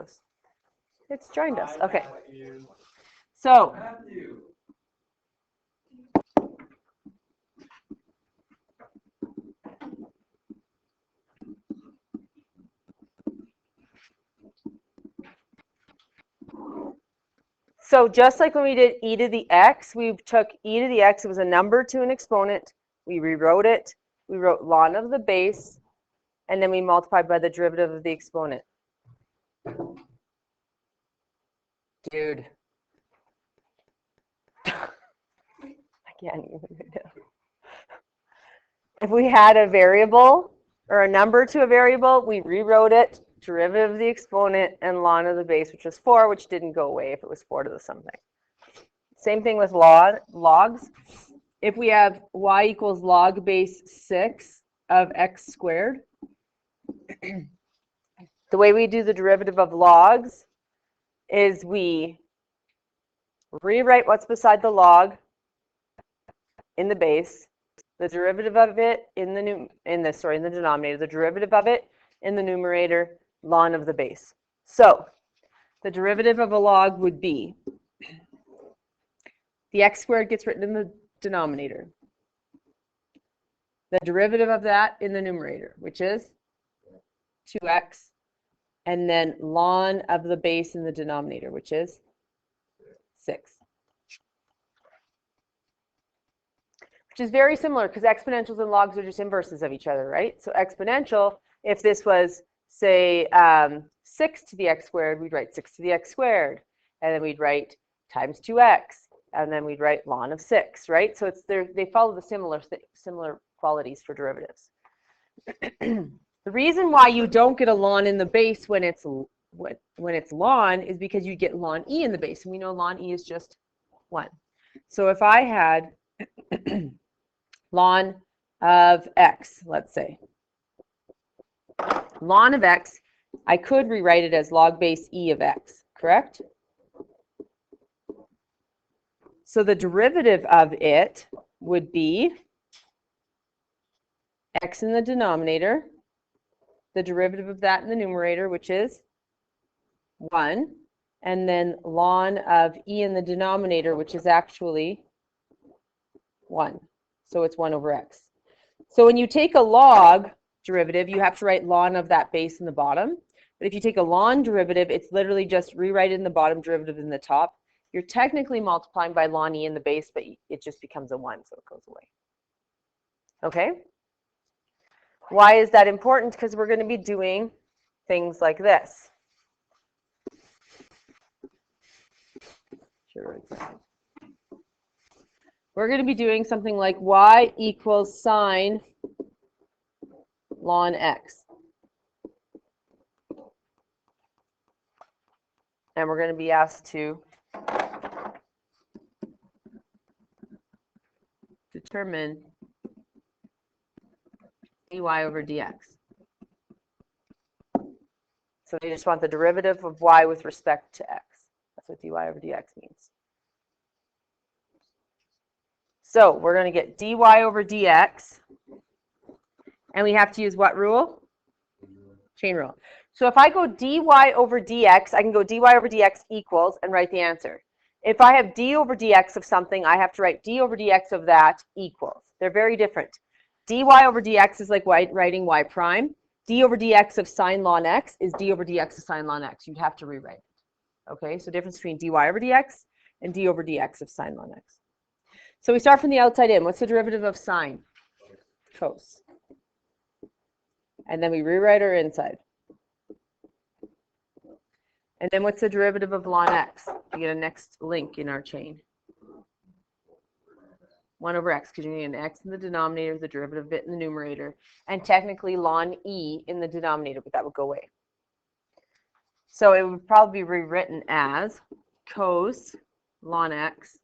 calculus. It's joined us. Okay. So just like when we did e to the x, we took e to the x, it was a number to an exponent, we rewrote it, we wrote ln of the base, and then we multiplied by the derivative of the exponent. Dude. I can't even do it. If we had a variable or a number to a variable, we rewrote it, derivative of the exponent, and ln of the base, which was 4, which didn't go away if it was 4 to the something. Same thing with logs. If we have y equals log base 6 of x squared, the way we do the derivative of logs is we rewrite what's beside the log in the base, the derivative of it in the denominator, the derivative of it in the numerator, ln of the base. So the derivative of a log would be the x squared gets written in the denominator, the derivative of that in the numerator, which is 2x, and then ln of the base in the denominator, which is 6. Which is very similar because exponentials and logs are just inverses of each other, right? So exponential, if this was, say, 6 to the x squared, we'd write 6 to the x squared, and then we'd write times 2x, and then we'd write ln of 6, right? So they follow the similar qualities for derivatives. The reason why you don't get a ln in the base when it's ln is because you get ln e in the base, and we know ln e is just 1. So if I had ln of x, let's say, ln of x, I could rewrite it as log base e of x, correct? So the derivative of it would be x in the denominator, the derivative of that in the numerator, which is 1, and then ln of e in the denominator, which is actually 1. So it's 1 over x. So when you take a log derivative, you have to write ln of that base in the bottom. But if you take a ln derivative, it's literally just rewrite it in the bottom, derivative in the top. You're technically multiplying by ln e in the base, but it just becomes a 1, so it goes away. Okay? Why is that important? Because we're going to be doing things like this. Sure. We're going to be doing something like y equals sine ln x. And we're going to be asked to determine dy over dx. So they just want the derivative of y with respect to x. That's what dy over dx means. So we're going to get dy over dx, and we have to use what rule? Chain rule. So if I go dy over dx, I can go dy over dx equals and write the answer. If I have d over dx of something, I have to write d over dx of that equals. They're very different. Dy over dx is like writing y prime. D over dx of sine ln x is d over dx of sine ln x. You'd have to rewrite it. Okay, so difference between dy over dx and d over dx of sine ln x. So we start from the outside in. What's the derivative of sine? Cos. And then we rewrite our inside. And then what's the derivative of ln x? We get a next link in our chain. 1 over x, because you need an x in the denominator, the derivative of it in the numerator, and technically ln e in the denominator, but that would go away. So it would probably be rewritten as cos ln x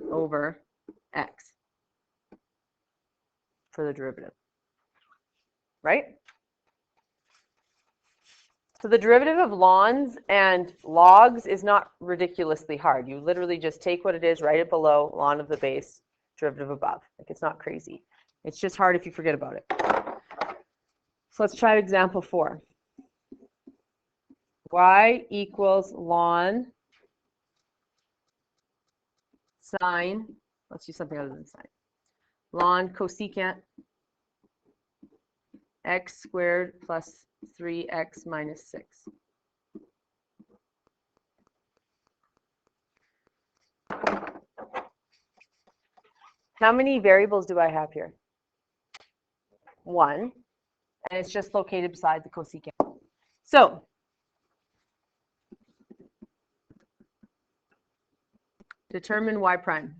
over x for the derivative, right? So the derivative of lns and logs is not ridiculously hard. You literally just take what it is, write it below, ln of the base, derivative above. Like, it's not crazy. It's just hard if you forget about it. So let's try example 4. y equals ln sine, let's do something other than sine, ln cosecant x squared plus 3x minus 6. How many variables do I have here? 1, and it's just located beside the cosecant. So determine y prime.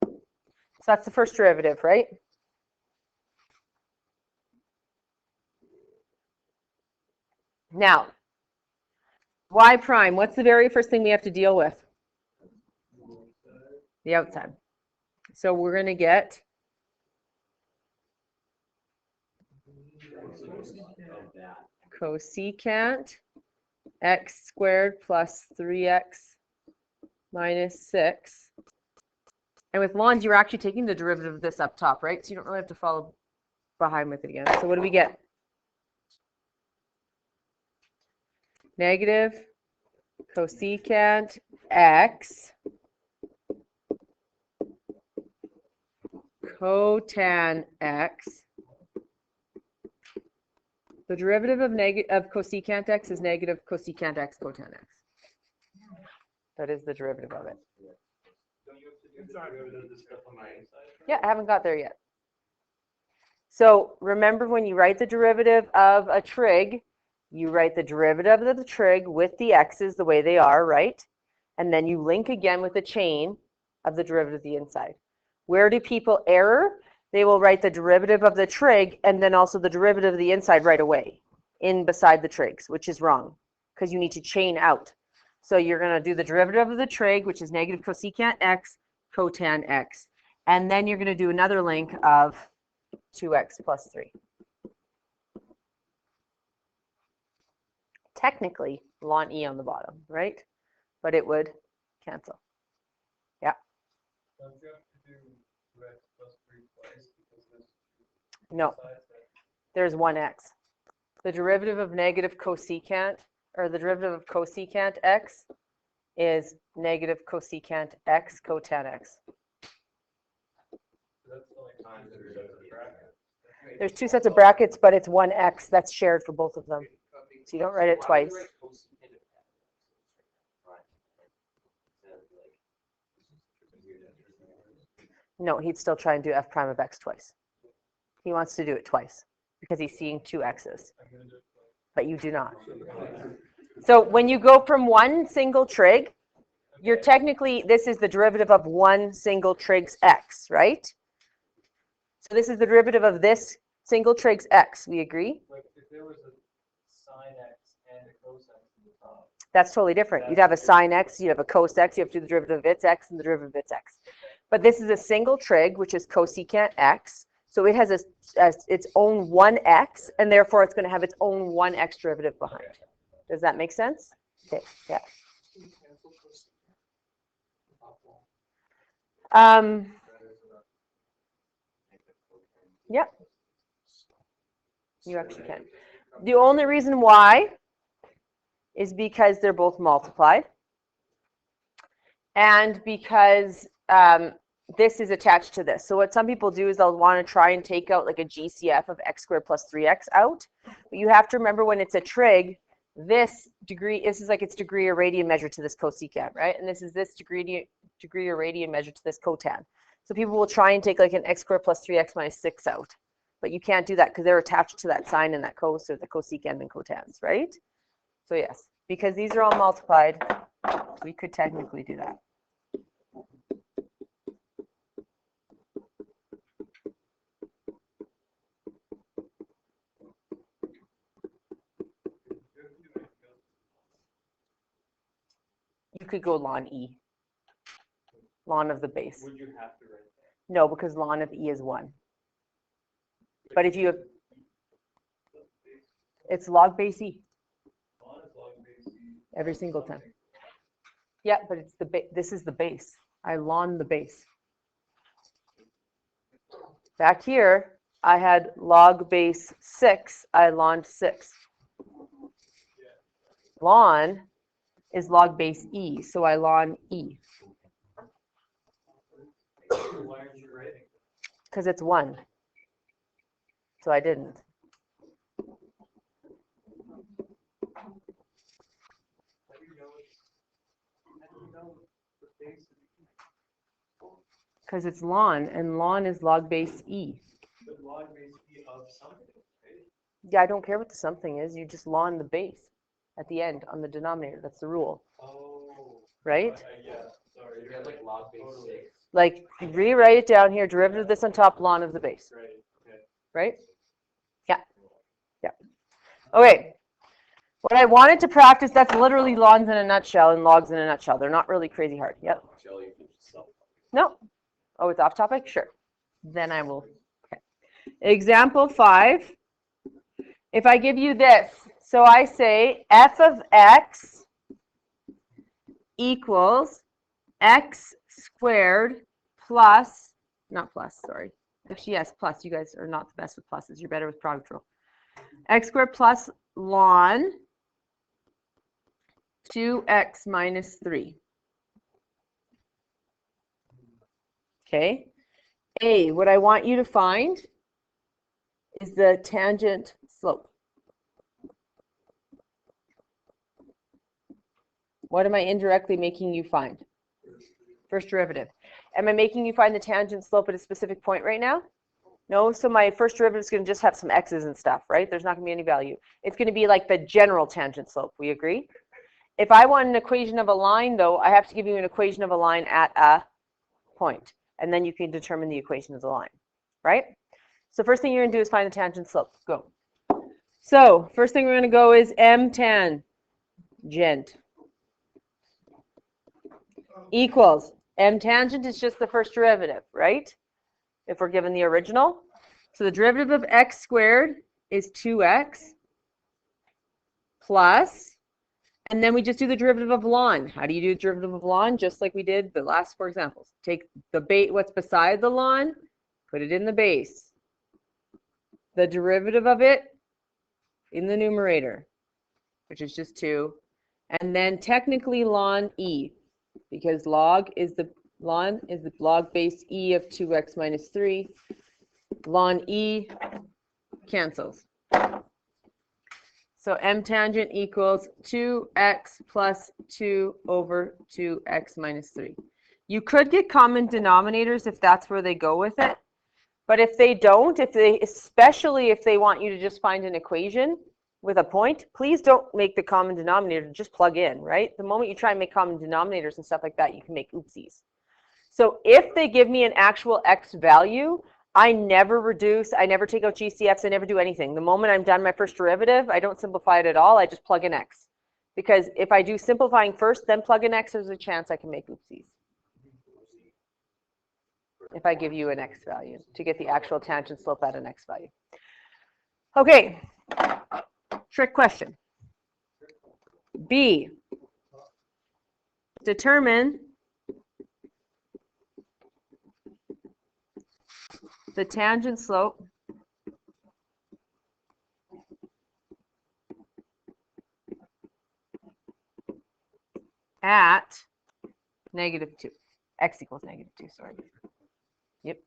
So that's the first derivative, right? Now, y prime, what's the very first thing we have to deal with? The outside. So we're going to get cosecant x squared plus 3x minus 6. And with ln, you're actually taking the derivative of this up top, right? So you don't really have to follow behind with it again. So what do we get? Negative cosecant x cotan x. The derivative of cosecant x is negative cosecant x cotan x. That is the derivative of it. Yeah, I haven't got there yet. So remember, when you write the derivative of a trig, you write the derivative of the trig with the x's the way they are, right? And then you link again with the chain of the derivative of the inside. Where do people error? They will write the derivative of the trig and then also the derivative of the inside right away in beside the trigs, which is wrong because you need to chain out. So you're going to do the derivative of the trig, which is negative cosecant x cotan x. And then you're going to do another link of 2x plus 3. Technically, ln e on the bottom, right? But it would cancel. Yeah. Don't you have to do 2x plus 3 twice because this No, there's 1x. The derivative of negative cosecant, or the derivative of cosecant x is negative cosecant x cotan x. That's the only time that there's a bracket. There's 2 sets of brackets, but it's 1x that's shared for both of them. So you don't write it twice. No, he'd still try and do f prime of x twice. He wants to do it twice because he's seeing 2 x's, but you do not. So when you go from one single trig, you're technically, this is the derivative of one single trig's x, right? So this is the derivative of this single trig's x. We agree? Like if there was a sine x and a cos x in the top. That's totally different. You'd have a sine x, you'd have a cos x, you have to do the derivative of its x and the derivative of its x. But this is a single trig, which is cosecant x. So it has its own 1x, and therefore it's going to have its own 1x derivative behind. Does that make sense? Okay, yeah. Yeah, you actually can. The only reason why is because they're both multiplied, and because this is attached to this. So what some people do is they'll want to try and take out like a GCF of x squared plus 3x out. But you have to remember, when it's a trig, this is like its degree or radian measured to this cosecant, right? And this is this degree or radian measured to this cotan. So people will try and take like an x squared plus 3x minus 6 out. But you can't do that because they're attached to that sine and that cos, or the cosecant and cotans, right? So yes, because these are all multiplied, we could technically do that. You could go ln e, ln of the base. Would you have to write that? No, because ln of e is 1. But if you have, it's log base e Ln is log base e. every single time. Yeah, but it's this is the base. I ln the base. Back here, I had log base 6. I ln 6. Ln is log base e, so I ln e. Why aren't you writing? Because it's 1. So I didn't. How do you know the base of Because it's ln, and ln is log base e. the log base e of something, right? Yeah, I don't care what the something is. You just ln the base at the end on the denominator. That's the rule, Oh. right? Yeah, sorry. You had like log base 6. Like, rewrite it down here. Derivative of this on top, ln of the base, Right, okay. right? Yeah. Yeah. Okay. What I wanted to practice, that's literally lns in a nutshell and logs in a nutshell. They're not really crazy hard. Yep. No. Oh, it's off topic? Sure. Then I will. Okay. Example 5. If I give you this, so I say f of x equals x squared plus, not plus, sorry. Actually, yes, plus. You guys are not the best with pluses. You're better with product rule. X squared plus ln 2x minus 3. Okay. A, what I want you to find is the tangent slope. What am I indirectly making you find? First derivative. Am I making you find the tangent slope at a specific point right now? No, so my first derivative is going to just have some x's and stuff, right? There's not going to be any value. It's going to be like the general tangent slope. We agree? If I want an equation of a line, though, I have to give you an equation of a line at a point, and then you can determine the equation of the line, right? So first thing you're going to do is find the tangent slope. Go. So first thing we're going to go is m tangent equals m tangent is just the first derivative, right? If we're given the original. So the derivative of x squared is 2x plus, and then we just do the derivative of ln. How do you do the derivative of ln? Just like we did the last 4 examples. Take the base, what's beside the ln, put it in the base. The derivative of it in the numerator, which is just 2. And then technically ln e, because ln is the log base e of 2x minus 3. Ln e cancels. So m tangent equals 2x plus 2 over 2x minus 3. You could get common denominators if that's where they go with it. But if they don't, especially if they want you to just find an equation with a point, please don't make the common denominator, just plug in, right? The moment you try and make common denominators and stuff like that, you can make oopsies. So if they give me an actual x value, I never reduce, I never take out GCFs, I never do anything. The moment I'm done my first derivative, I don't simplify it at all, I just plug in x. Because if I do simplifying first, then plug in x, there's a chance I can make oopsies. If I give you an x value to get the actual tangent slope at an x value. Okay, trick question. B, determine the tangent slope at -2. X equals -2, sorry. Yep.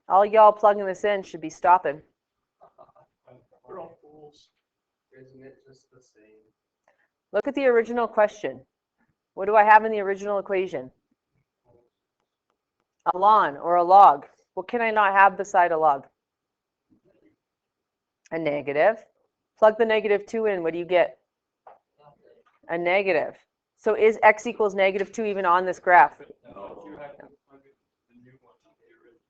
All y'all plugging this in should be stopping. We're all fools. Isn't it just the same? Look at the original question. What do I have in the original equation? A ln or a log. What can I not have beside a log? A negative. Plug the -2 in. What do you get? A negative. So is x equals -2 even on this graph? No, you have to plug it the new one on the original.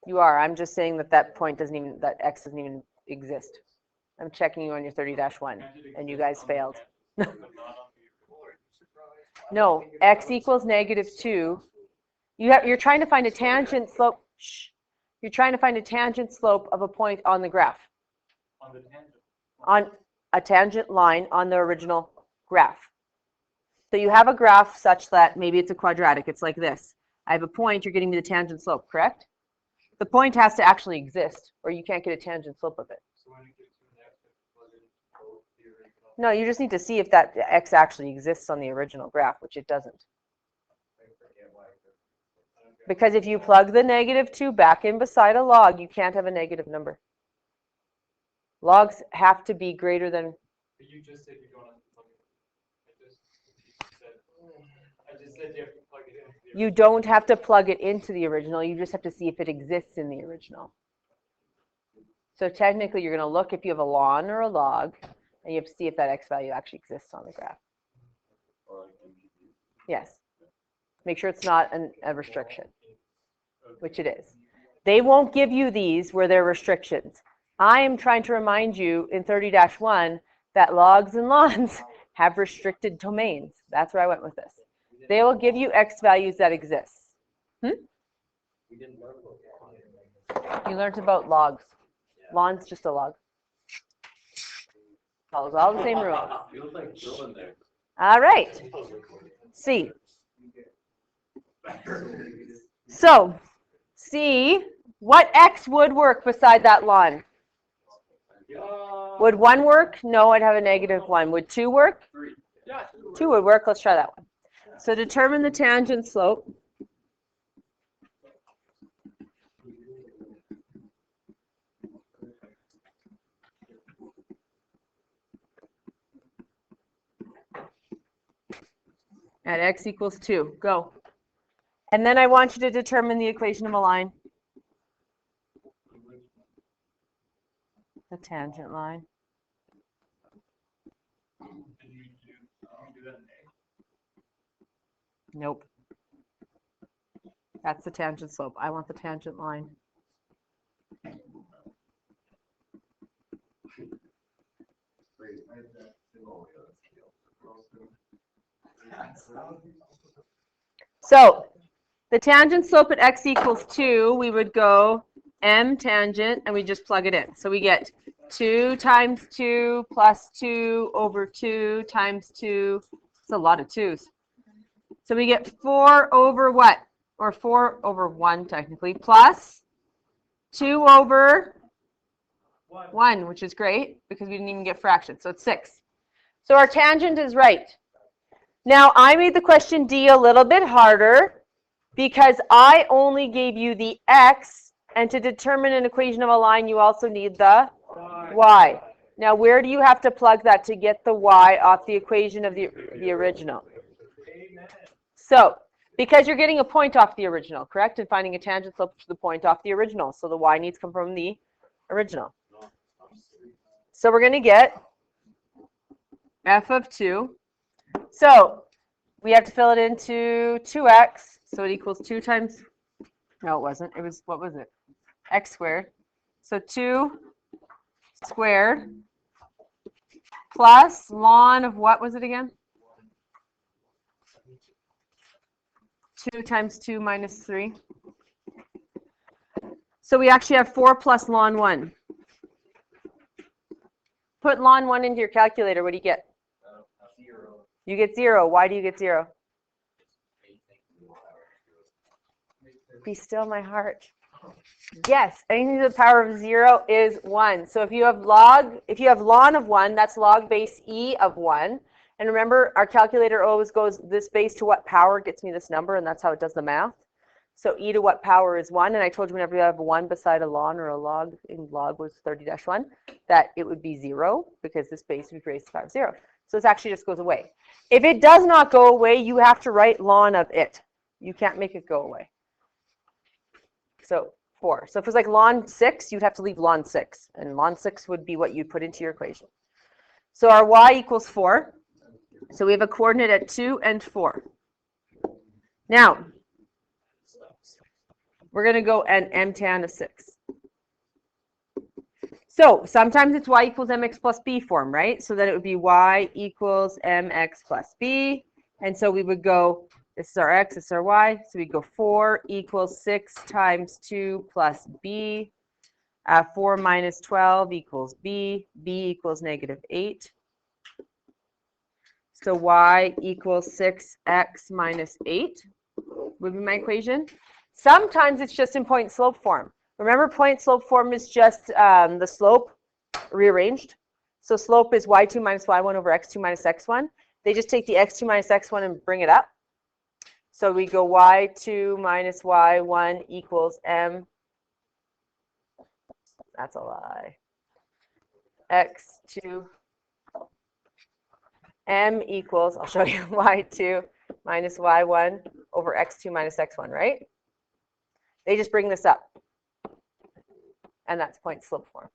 You are. I'm just saying that point doesn't even, that x doesn't even exist. I'm checking you on your 30-1, and you guys failed. No, x equals -2. You're trying to find a tangent slope. Shh. You're trying to find a tangent slope of a point on the graph. On the tangent. On a tangent line on the original graph. So you have a graph such that maybe it's a quadratic. It's like this. I have a point, you're getting me the tangent slope, correct? The point has to actually exist, or you can't get a tangent slope of it. So when it gets to an x, it's plug in both the original. No, you just need to see if that x actually exists on the original graph, which it doesn't. I forget why. Okay. Because if you plug the -2 back in beside a log, you can't have a negative number. Logs have to be greater than, But you just said you don't have to plug it in. I just said you have to plug it in. you don't have to plug it into the original, you just have to see if it exists in the original. So technically you're going to look if you have a ln or a log, and you have to see if that x value actually exists on the graph. Yes. Make sure it's not a restriction, which it is. They won't give you these where they're restrictions. I am trying to remind you in 30-1 that logs and lns have restricted domains. That's where I went with this. They will give you x values that exist. You learned about logs. Lon's just a log. Follows all the same rules. All right. C. So, C, what x would work beside that ln? Would 1 work? No, I'd have a -1. Would 2 work? 2 would work. Let's try that one. So determine the tangent slope. At x equals 2. Go. And then I want you to determine the equation of a line. The tangent line. Nope. That's the tangent slope. I want the tangent line. So the tangent slope at x equals 2, we would go m tangent, and we just plug it in. So we get 2 times 2 plus 2 over 2 times 2. It's a lot of 2's. So we get 4 over what? Or 4 over 1 technically, plus 2 over 1, which is great because we didn't even get fractions. So it's 6. So our tangent is right. Now I made the question D a little bit harder because I only gave you the x, and to determine an equation of a line, you also need the y. Now where do you have to plug that to get the y off the equation of the original? So, because you're getting a point off the original, correct? And finding a tangent slope to the point off the original. So the y needs to come from the original. So we're going to get f of 2. So we have to fill it into 2x. So it equals 2 times, no it wasn't. It was, what was it? X squared. So 2 squared plus ln of what was it again? 2 times 2 minus 3. So we actually have 4 plus ln 1. Put ln 1 into your calculator. What do you get? 0. You get 0. Why do you get 0? Be still, my heart. Yes, anything to the power of 0 is 1. So if you have ln of 1, that's log base e of 1. And remember, our calculator always goes this base to what power gets me this number, and that's how it does the math. So e to what power is 1, and I told you whenever you have a 1 beside a ln or a log, in log was 30-1, that it would be 0, because this base would be raised to the power of 0. So this actually just goes away. If it does not go away, you have to write ln of it. You can't make it go away. So 4. So if it was like ln 6, you'd have to leave ln 6, and ln 6 would be what you'd put into your equation. So our y equals 4. So we have a coordinate at 2 and 4. Now, we're going to go at m tan of 6. So sometimes it's y equals mx plus b form, right? So then it would be y equals mx plus b. And so we would go, this is our x, this is our y. So we go 4 equals 6 times 2 plus b. 4 minus 12 equals b. b equals -8. So y equals 6x minus 8. would be my equation. Sometimes it's just in point slope form. Remember, point slope form is just the slope rearranged. So slope is y2 minus y1 over x2 minus x1. They just take the x2 minus x1 and bring it up. So we go y2 minus y1 equals m. That's a lie. x2 m equals, I'll show you, y2 minus y1 over x2 minus x1, right? They just bring this up. And that's point slope form.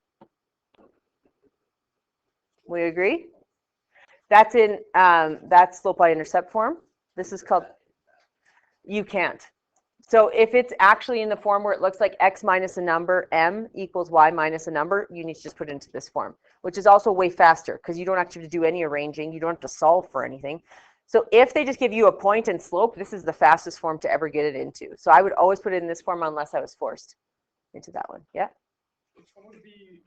We agree? That's in that's slope by intercept form. This is called, you can't. So if it's actually in the form where it looks like x minus a number, m equals y minus a number, you need to just put it into this form, which is also way faster because you don't actually have to do any arranging. You don't have to solve for anything. So if they just give you a point and slope, this is the fastest form to ever get it into. So I would always put it in this form unless I was forced into that one. Yeah? Which one would be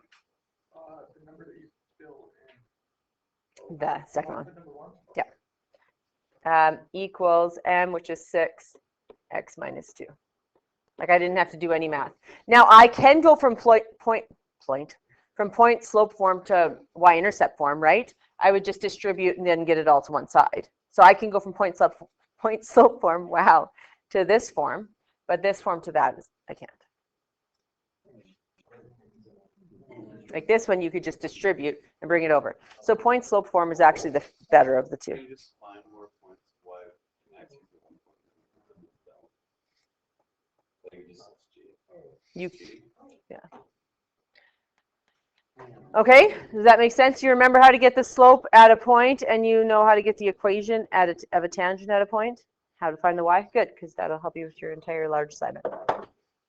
the number that you fill in? The second one. Number one? Yeah. Equals m, which is 6, x minus 2. Like I didn't have to do any math. Now I can go from point slope form to y-intercept form, right? I would just distribute and then get it all to one side. So I can go from point slope form, wow, to this form, but this form to that, I can't. Like this one, you could just distribute and bring it over. So point slope form is actually the better of the two. Can you just find more points y and x equals 1 point? Like you just You, yeah. Okay, does that make sense? You remember how to get the slope at a point, and you know how to get the equation of a tangent at a point? How to find the y? Good, because that'll help you with your entire large assignment.